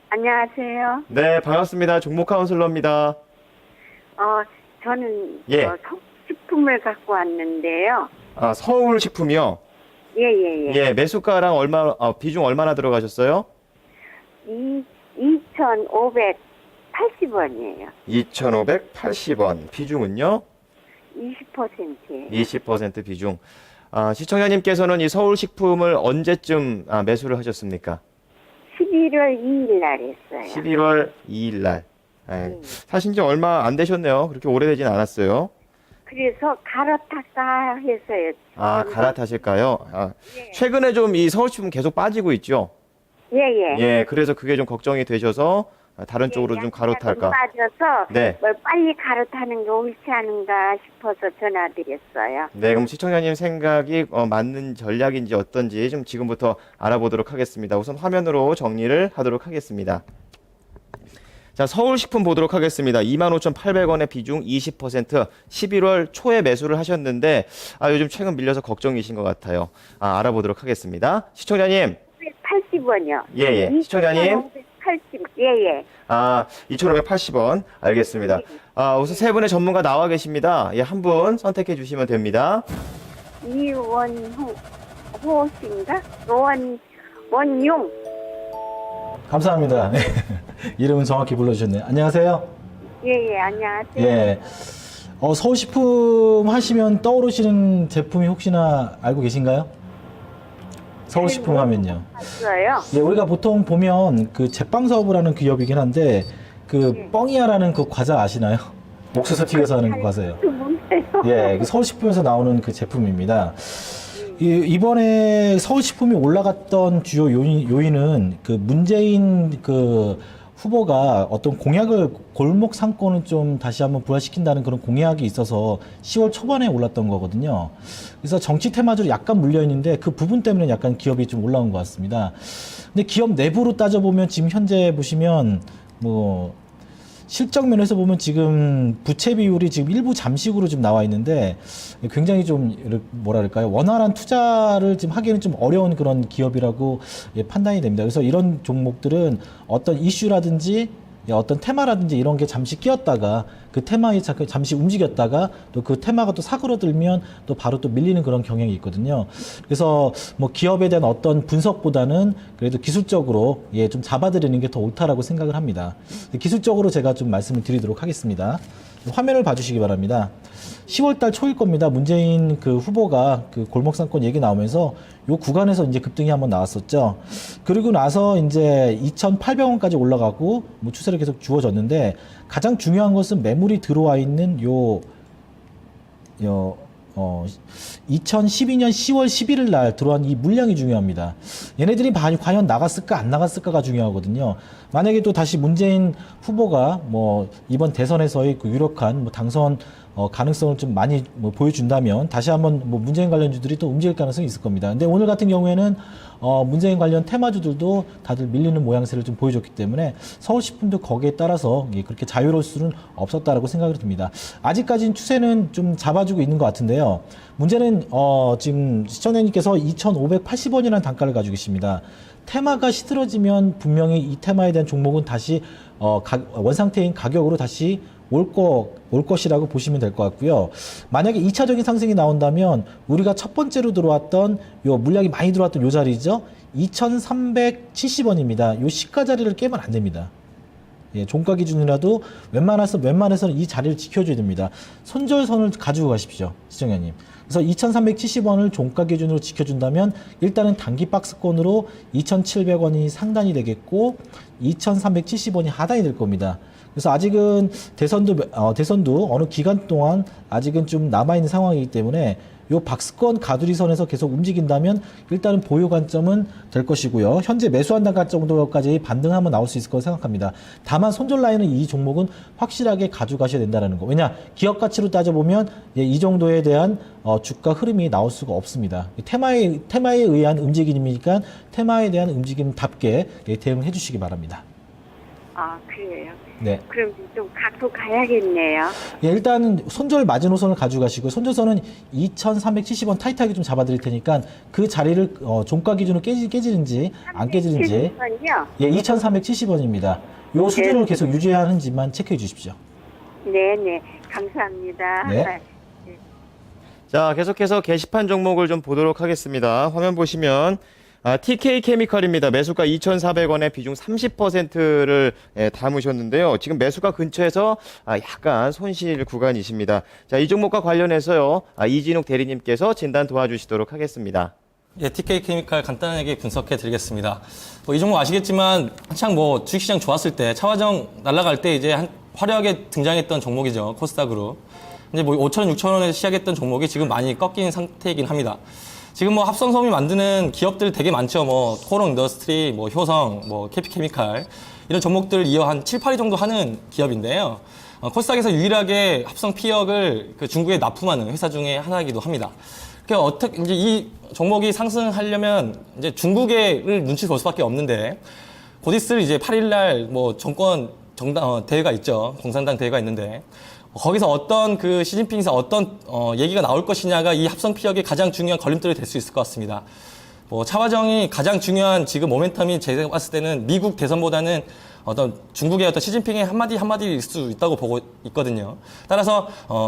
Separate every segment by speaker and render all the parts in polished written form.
Speaker 1: 안녕하세요.
Speaker 2: 네, 반갑습니다. 종목 카운슬러입니다.
Speaker 1: 저는
Speaker 2: 예.
Speaker 1: 식품을 갖고 왔는데요.
Speaker 2: 아, 서울식품이요?
Speaker 1: 예, 예, 예.
Speaker 2: 예, 매수가랑 비중 얼마나 들어가셨어요?
Speaker 1: 2,580원이에요.
Speaker 2: 2,580원. 비중은요?
Speaker 1: 20%예요.
Speaker 2: 20% 비중. 시청자님께서는 이 서울식품을 언제쯤 매수를 하셨습니까?
Speaker 1: 11월 2일 날 했어요.
Speaker 2: 11월 2일 날. 사신 지 얼마 안 되셨네요. 그렇게 오래되진 않았어요.
Speaker 1: 그래서 갈아탈까 해서요.
Speaker 2: 갈아타실까요?
Speaker 1: 예.
Speaker 2: 최근에 좀 이 서울식품 계속 빠지고 있죠?
Speaker 1: 예, 예.
Speaker 2: 예, 그래서 그게 좀 걱정이 되셔서 다른 쪽으로 좀 갈아탈까.
Speaker 1: 빠져서
Speaker 2: 네.
Speaker 1: 빨리 갈아타는 게 옳지 않은가 싶어서 전화드렸어요.
Speaker 2: 네, 그럼 시청자님 생각이 맞는 전략인지 어떤지 좀 지금부터 알아보도록 하겠습니다. 우선 화면으로 정리를 하도록 하겠습니다. 자, 서울식품 보도록 하겠습니다. 25,800원의 비중 20%, 11월 초에 매수를 하셨는데 요즘 최근 밀려서 걱정이신 것 같아요. 알아보도록 하겠습니다. 시청자님.
Speaker 1: 80원이요.
Speaker 2: 예, 예. 시청자님.
Speaker 1: 2,580, 예, 예.
Speaker 2: 2,580원. 알겠습니다. 우선 세 분의 전문가 나와 계십니다. 예, 한 분 선택해 주시면 됩니다.
Speaker 1: 이원호 씨인가? 원용.
Speaker 3: 감사합니다. 네. 이름은 정확히 불러주셨네요. 안녕하세요.
Speaker 1: 예, 예, 안녕하세요.
Speaker 3: 예. 서울식품 하시면 떠오르시는 제품이 혹시나 알고 계신가요? 서울식품 하면요.
Speaker 1: 봤어요.
Speaker 3: 예, 우리가 보통 보면 그 제빵 사업을 하는 기업이긴 한데 그
Speaker 1: 예.
Speaker 3: 뻥이야라는 그 과자 아시나요? 옥수수 튀겨서 하는 그 과자예요.
Speaker 1: 그 뭔데요?
Speaker 3: 예, 그 서울식품에서 나오는 그 제품입니다. 이번에 서울식품이 올라갔던 주요 요인은 그 문재인 그 후보가 어떤 공약을 골목 상권을 좀 다시 한번 부활시킨다는 그런 공약이 있어서 10월 초반에 올랐던 거거든요. 그래서 정치 테마주로 약간 물려 있는데 그 부분 때문에 약간 기업이 좀 올라온 것 같습니다. 근데 기업 내부로 따져보면 지금 현재 보시면 뭐 실적 면에서 보면 지금 부채 비율이 지금 일부 잠식으로 좀 나와 있는데 굉장히 좀 뭐랄까요, 원활한 투자를 지금 하기는 좀 어려운 그런 기업이라고 판단이 됩니다. 그래서 이런 종목들은 어떤 이슈라든지 어떤 테마라든지 이런 게 잠시 끼었다가 그 테마에 잠시 움직였다가 또 그 테마가 또 사그러들면 또 바로 또 밀리는 그런 경향이 있거든요. 그래서 뭐 기업에 대한 어떤 분석보다는 그래도 기술적으로 좀 잡아드리는 게 더 옳다라고 생각을 합니다. 기술적으로 제가 좀 말씀을 드리도록 하겠습니다. 화면을 봐주시기 바랍니다. 10월달 초일 겁니다. 문재인 그 후보가 그 골목상권 얘기 나오면서 요 구간에서 이제 급등이 한번 나왔었죠. 그리고 나서 이제 2,800원까지 올라가고 뭐 추세를 계속 주어졌는데 가장 중요한 것은 매물이 들어와 있는 2012년 10월 11일 날 들어온 이 물량이 중요합니다. 얘네들이 과연 나갔을까 안 나갔을까가 중요하거든요. 만약에 또 다시 문재인 후보가 뭐 이번 대선에서의 그 유력한 뭐 당선 가능성을 좀 많이 뭐 보여준다면 다시 한번 뭐 문재인 관련주들이 또 움직일 가능성이 있을 겁니다. 근데 오늘 같은 경우에는 문재인 관련 테마주들도 다들 밀리는 모양새를 좀 보여줬기 때문에 서울식품도 거기에 따라서 그렇게 자유로울 수는 없었다라고 생각이 듭니다. 아직까지는 추세는 좀 잡아주고 있는 것 같은데요. 문제는 지금 시청자님께서 2,580원이라는 단가를 가지고 계십니다. 테마가 시들어지면 분명히 이 테마에 대한 종목은 다시 원상태인 가격으로 다시 올 것이라고 보시면 될 것 같고요. 만약에 2차적인 상승이 나온다면 우리가 첫 번째로 들어왔던 요 물량이 많이 들어왔던 요 자리죠. 2,370원입니다. 요 시가 자리를 깨면 안 됩니다. 예, 종가 기준이라도 웬만해서는 이 자리를 지켜줘야 됩니다. 손절선을 가지고 가십시오, 시청자님. 그래서 2,370원을 종가 기준으로 지켜준다면 일단은 단기 박스권으로 2,700원이 상단이 되겠고 2,370원이 하단이 될 겁니다. 그래서 아직은 대선도 어느 기간 동안 아직은 좀 남아있는 상황이기 때문에 요 박스권 가두리선에서 계속 움직인다면 일단은 보유 관점은 될 것이고요. 현재 매수한 단가 정도까지 반등 한번 나올 수 있을 거라고 생각합니다. 다만 손절 라인은 이 종목은 확실하게 가져가셔야 된다는 거. 왜냐, 기업 가치로 따져보면 이 정도에 대한 주가 흐름이 나올 수가 없습니다. 테마에 의한 움직임이니까 테마에 대한 움직임답게 대응해 주시기 바랍니다.
Speaker 1: 그래요.
Speaker 3: 네.
Speaker 1: 그럼 좀 갖고 가야겠네요.
Speaker 3: 예, 일단은 손절 마지노선을 가져가시고 손절선은 2,370원 타이트하게 좀 잡아드릴 테니까 그 자리를 종가 기준으로 깨지는지 안 깨지는지
Speaker 1: 70원이요?
Speaker 3: 예, 2,370원입니다. 요 수준을 계속 유지하는지만 체크해 주십시오.
Speaker 1: 네네. 감사합니다.
Speaker 3: 네.
Speaker 2: 자, 계속해서 게시판 종목을 좀 보도록 하겠습니다. 화면 보시면 TK 케미칼입니다. 매수가 2,400원에 비중 30%를 담으셨는데요. 지금 매수가 근처에서 약간 손실 구간이십니다. 자, 이 종목과 관련해서요. 이진욱 대리님께서 진단 도와주시도록 하겠습니다.
Speaker 4: 예, TK 케미칼 간단하게 분석해 드리겠습니다. 이 종목 아시겠지만 한창 주식시장 좋았을 때 차화정 날아갈 때 이제 화려하게 등장했던 종목이죠. 코스닥으로. 이제 5,000원, 6,000원에 시작했던 종목이 지금 많이 꺾인 상태이긴 합니다. 지금 합성섬유 만드는 기업들 되게 많죠. 코롱 인더스트리, 효성, 캐피케미칼 이런 종목들 이어 한 7, 8위 정도 하는 기업인데요. 코스닥에서 유일하게 합성 피혁을 그 중국에 납품하는 회사 중에 하나이기도 합니다. 그러니까 어떻게 이제 이 종목이 상승하려면 이제 중국에를 눈치 볼 수밖에 없는데 곧 있을 이제 8일날 정당 대회가 있죠. 공산당 대회가 있는데. 거기서 어떤 시진핑에서 어떤 얘기가 나올 것이냐가 이 합성 피혁의 가장 중요한 걸림돌이 될 수 있을 것 같습니다. 차화정이 가장 중요한 지금 모멘텀이 제가 봤을 때는 미국 대선보다는 중국의 어떤 시진핑의 한마디일 수 있다고 보고 있거든요. 따라서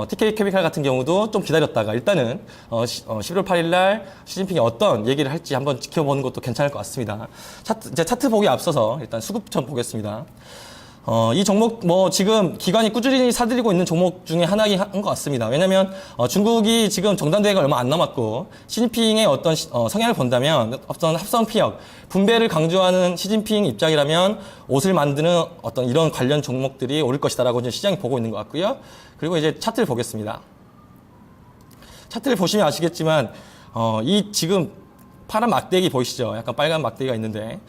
Speaker 4: TK 케미칼 같은 경우도 좀 기다렸다가 일단은 11월 8일 날 시진핑이 어떤 얘기를 할지 한번 지켜보는 것도 괜찮을 것 같습니다. 차트 보기 앞서서 일단 수급 좀 보겠습니다. 이 종목 지금 기관이 꾸준히 사들이고 있는 종목 중에 하나인 것 같습니다. 왜냐하면 중국이 지금 정당대회가 얼마 안 남았고 시진핑의 어떤 성향을 본다면 어떤 합성 피혁 분배를 강조하는 시진핑 입장이라면 옷을 만드는 어떤 이런 관련 종목들이 오를 것이다라고 이제 시장이 보고 있는 것 같고요. 그리고 이제 차트를 보겠습니다. 차트를 보시면 아시겠지만 이 지금 파란 막대기 보이시죠? 약간 빨간 막대기가 있는데.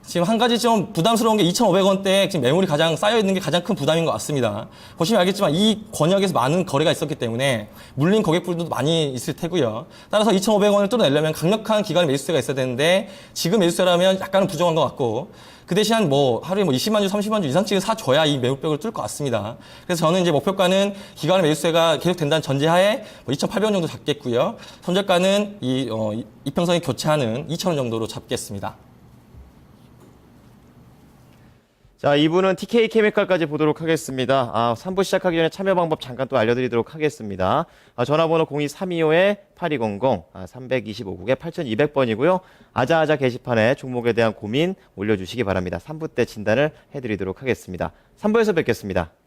Speaker 4: 지금 한 가지 좀 부담스러운 게 2,500원대에 지금 매물이 가장 쌓여있는 게 가장 큰 부담인 것 같습니다. 보시면 알겠지만 이 권역에서 많은 거래가 있었기 때문에 물린 고객분들도 많이 있을 테고요. 따라서 2,500원을 뚫어내려면 강력한 기관의 매수세가 있어야 되는데 지금 매수세라면 약간은 부족한 것 같고 그 대신 하루에 20만 주, 30만 주 이상씩은 사줘야 이 매물벽을 뚫을 것 같습니다. 그래서 저는 이제 목표가는 기관의 매수세가 계속된다는 전제하에 2,800원 정도 잡겠고요. 손절가는 이평선이 교체하는 2,000원 정도로 잡겠습니다.
Speaker 2: 자, 2부는 TK 케미칼까지 보도록 하겠습니다. 3부 시작하기 전에 참여 방법 잠깐 또 알려드리도록 하겠습니다. 전화번호 02325-8200, 325국에 8200번이고요. 아자아자 게시판에 종목에 대한 고민 올려주시기 바랍니다. 3부 때 진단을 해드리도록 하겠습니다. 3부에서 뵙겠습니다.